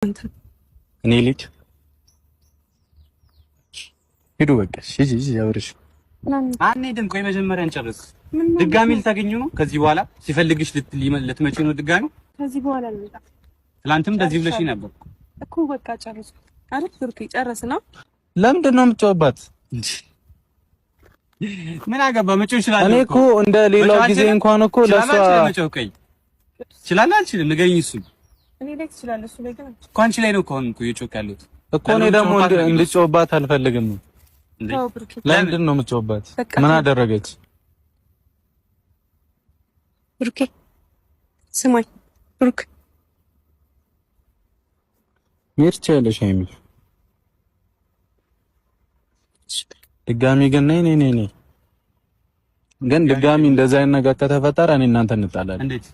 አንተ እኔ ልጅ ሂዱ በቃ እሺ ያወርሽ አንሄድም። ቆይ መጀመሪያ እንጨርስ። ድጋሚ ልታገኙ ነው? ከዚህ በኋላ ሲፈልግሽ ልትመጪ ነው ድጋሚ? ከዚህ በኋላ አልመጣም። ትላንትም እንደዚህ ብለሽኝ ነበር እኮ። በቃ ጨርሱ አይደል? ብሩኬ ጨረስና ለምንድን ነው የምትጨውባት? ምን አገባ? መጮህ ይችላል። እኔ እኮ እንደ ሌላው ጊዜ እንኳን እኮ ለሷ ይችላል። አልችልም። ንገሪኝ። እሱ እኔ ላይ ትችላለህ፣ እሱ ላይ ግን እኮ አንቺ ላይ ነው እኮ አሁን እኮ እየጮክ ያለሁት እኮ። እኔ ደግሞ እንድትጨውባት አልፈልግም። ለምንድን ነው የምትጨውባት? ምን አደረገች? ብሩኬ ስማኝ፣ ብሩክ ምርጫ ያለሽ አይሚ ድጋሚ ግን ነይ ግን ድጋሚ እንደዛ አይነት ነገር ከተፈጠረ እኔ እናንተ እንጣላለን። እንዴት?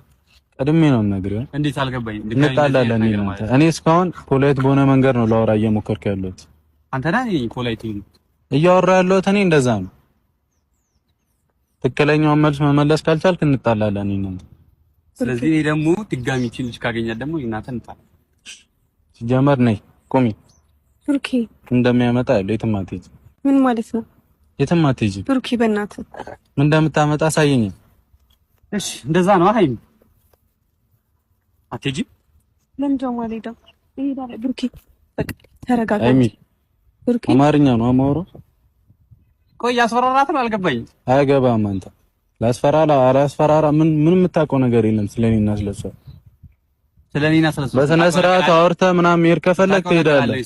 ቀድሜ ነው የምነግርህ። እንዴት አልገባኝም። እንጣላለን እናንተ። እኔ እስካሁን ፖላይት በሆነ መንገድ ነው ላወራ እየሞከርኩ ያለሁት። አንተ ነህ ፖላይት እያወራ ያለሁት እኔ እንደዛ ነው። ትክክለኛውን መልስ መመለስ ካልቻልክ እንጣላለን እናንተ። ስለዚህ እኔ ደግሞ ድጋሚ ልጅ ካገኛት ደግሞ እናንተ እንጣላለን። ሲጀመር ነይ ቆሚ። ብሩኬ እንደሚያመጣ ያለው የትም አትሄጂም። ምን ማለት ነው? የትም አትሄጂም። ብሩኬ በእናትህ ምን እንደምታመጣ አሳየኝ። እሺ እንደዛ ነው። አይም አትሄጂም። ለምን ደግሞ አልሄድም? እሄዳለሁ። ብሩኬ በቃ ተረጋጋ። አይሚ ብሩኬ አማርኛ ነው አማውራው። ቆይ አስፈራራት ነው አልገባኝም። አያገባም። አንተ አላስፈራራ ምን የምታውቀው ነገር የለም ስለኔና ስለሷ። ስለኔና ስለሷ በስነ ስርዓት አውርተህ ምናምን መሄድ ከፈለክ ትሄዳለህ።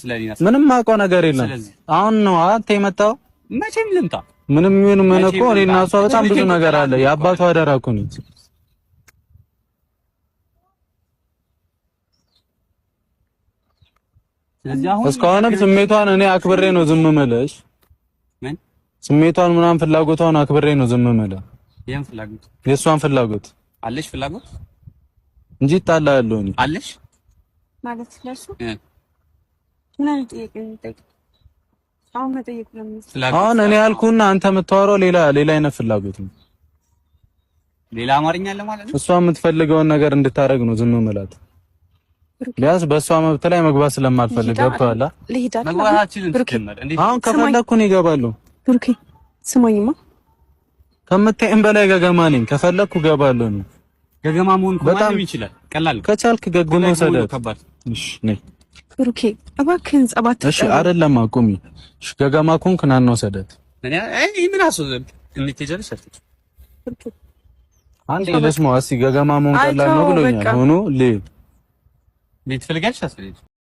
ምንም የማውቀው ነገር የለም። አሁን ነው አንተ የመጣው። መቼም ልምጣ ምንም ይሁን ምን እኮ እኔና እሷ በጣም ብዙ ነገር አለ። የአባቷ አደራ እኮ ነው። እስካሁንም ስሜቷን እኔ አክብሬ ነው ዝም የምልሽ። ምን ስሜቷን ምናምን ፍላጎቷን አክብሬ ነው ዝም የምልህ። የምን ፍላጎት? የእሷን ፍላጎት አለሽ ፍላጎት እንጂ እጣላለሁ እኔ አለሽ ማለት ለሱ ምን አይነት ጥያቄ ነው? አሁን መጠየቅ ለምን? አሁን እኔ ያልኩህና አንተ የምታወራው ሌላ አይነት ፍላጎት ነው። ሌላ አማርኛ አለ ማለት ነው። እሷ የምትፈልገውን ነገር እንድታረግ ነው ዝም የምላት። ቢያንስ በእሷ መብት ላይ መግባት ስለማልፈልግ ገብቶሃል? መግባታችንን ትከመር እንዴ? አሁን ከፈለኩ ነው እገባለሁ። ብሩኬ ስማኝማ፣ ከምታይም በላይ ገገማ ነኝ። ከፈለኩ እገባለሁ ነው። ገገማ መሆን በጣም ይችላል። ቀላል ከቻልክ ገገማ ሰደት። እሺ ነይ ብሩኬ እባክህን ጸባት። እሺ አይደለም አቁሚ። እሺ ገገማ ኮንክ ና ነው ሰደት። እኔ ምን አስብ እንዴት ትጀርስ አትች ብሩኬ አንዴ ለስማ እስኪ ገገማ መሆን ቀላል ነው ብሎኛል። ሆኖ ለይ ቤት ፈልጋለሽ አስፈልግ